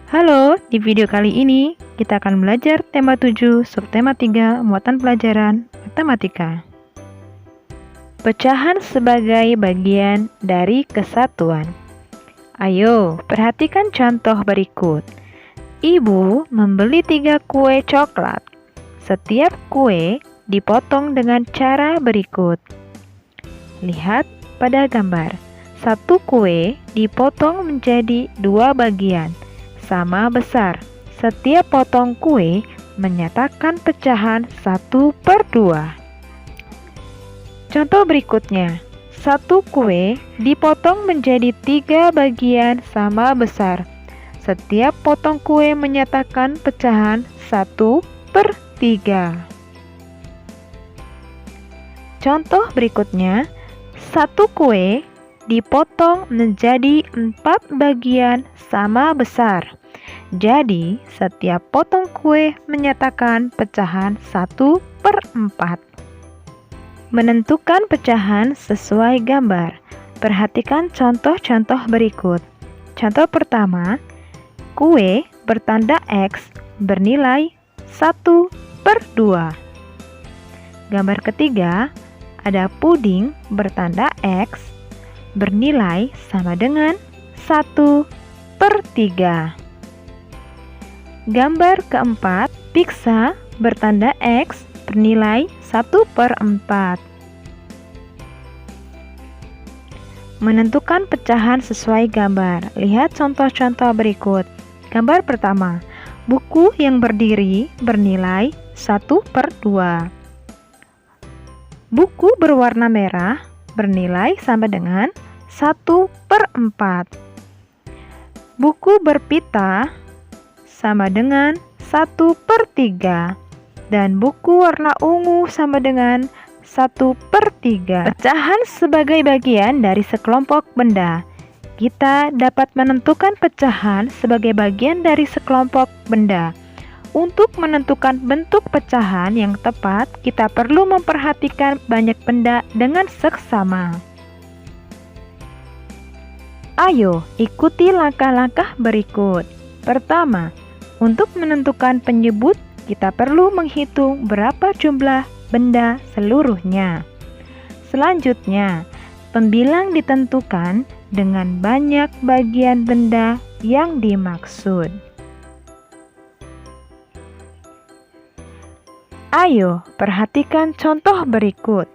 Halo, di video kali ini kita akan belajar tema 7, subtema 3, muatan pelajaran matematika. Pecahan sebagai bagian dari kesatuan. Ayo, perhatikan contoh berikut. Ibu membeli 3 kue coklat. Setiap kue dipotong dengan cara berikut. Lihat pada gambar. Satu kue dipotong menjadi 2 bagian sama besar. Setiap potong kue menyatakan pecahan 1/2. Contoh berikutnya. Satu kue dipotong menjadi 3 bagian sama besar. Setiap potong kue menyatakan pecahan 1/3. Contoh berikutnya. Satu kue dipotong menjadi 4 bagian sama besar. Jadi, setiap potong kue menyatakan pecahan 1/4. Menentukan pecahan sesuai gambar. Perhatikan contoh-contoh berikut. Contoh pertama, kue bertanda X bernilai 1/2. Gambar ketiga, ada puding bertanda X bernilai sama dengan 1/3. Gambar keempat, pizza bertanda X bernilai 1/4. Menentukan pecahan sesuai gambar. Lihat contoh-contoh berikut. Gambar pertama, buku yang berdiri bernilai 1/2. Buku berwarna merah bernilai sama dengan 1/4. Buku berpita sama dengan 1/3. Dan buku warna ungu sama dengan 1/3. Pecahan sebagai bagian dari sekelompok benda. Kita dapat menentukan pecahan sebagai bagian dari sekelompok benda. Untuk menentukan bentuk pecahan yang tepat, kita perlu memperhatikan banyak benda dengan seksama. Ayo, ikuti langkah-langkah berikut. Pertama, untuk menentukan penyebut, kita perlu menghitung berapa jumlah benda seluruhnya. Selanjutnya, pembilang ditentukan dengan banyak bagian benda yang dimaksud. Ayo, perhatikan contoh berikut.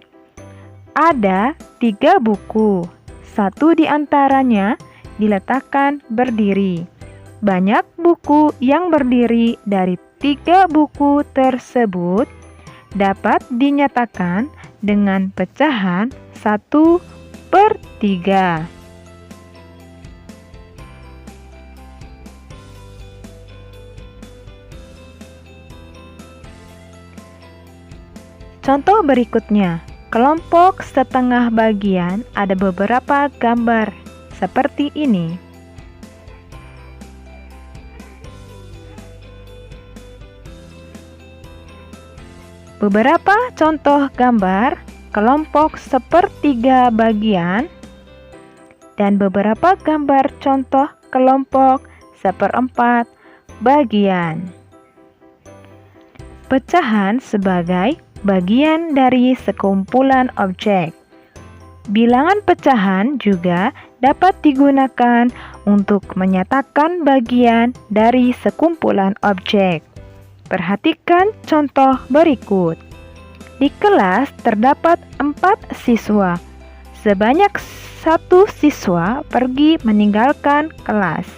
Ada 3 buku. Satu di antaranya diletakkan berdiri. Banyak buku yang berdiri dari 3 buku tersebut dapat dinyatakan dengan pecahan 1/3. Contoh berikutnya. Kelompok setengah bagian ada beberapa gambar seperti ini. Beberapa contoh gambar kelompok sepertiga bagian dan beberapa gambar contoh kelompok 1/4 bagian. Pecahan sebagai bagian dari sekumpulan objek. Bilangan pecahan juga dapat digunakan untuk menyatakan bagian dari sekumpulan objek. Perhatikan contoh berikut. Di kelas terdapat 4 siswa. Sebanyak 1 siswa pergi meninggalkan kelas.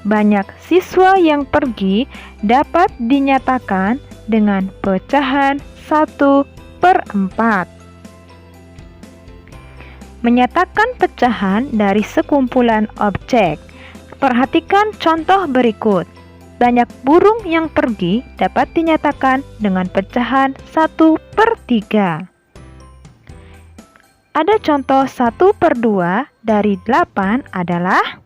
Banyak siswa yang pergi dapat dinyatakan dengan pecahan 1/4. Menyatakan pecahan dari sekumpulan objek. Perhatikan contoh berikut. Banyak burung yang pergi dapat dinyatakan dengan pecahan 1/3. Ada contoh 1/2 dari 8 adalah,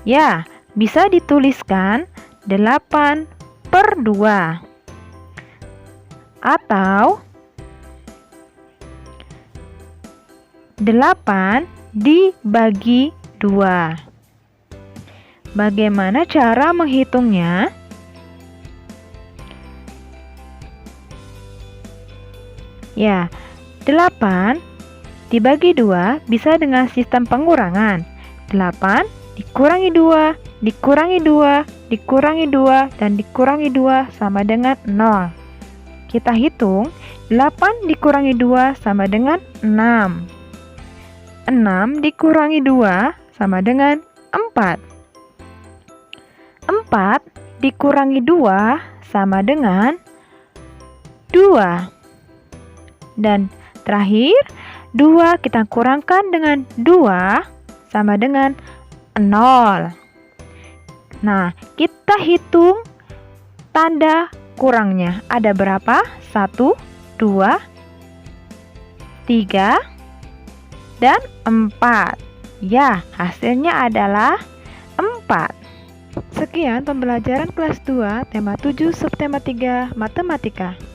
ya, bisa dituliskan 8/2. Atau 8 dibagi 2. Bagaimana cara menghitungnya? Ya, 8 dibagi 2 bisa dengan sistem pengurangan. 8 dikurangi 2, dikurangi 2, dikurangi 2, dan dikurangi 2 sama dengan 0. Kita hitung, 8 dikurangi 2 sama dengan 6. 6 dikurangi 2 sama dengan 4. 4 dikurangi 2 sama dengan 2. Dan terakhir, 2 kita kurangkan dengan 2 sama dengan 0. Nah, kita hitung tanda kurangnya. Ada berapa? 1, 2, 3, dan 4. Ya, hasilnya adalah 4. Sekian pembelajaran kelas 2, tema 7, subtema 3, matematika.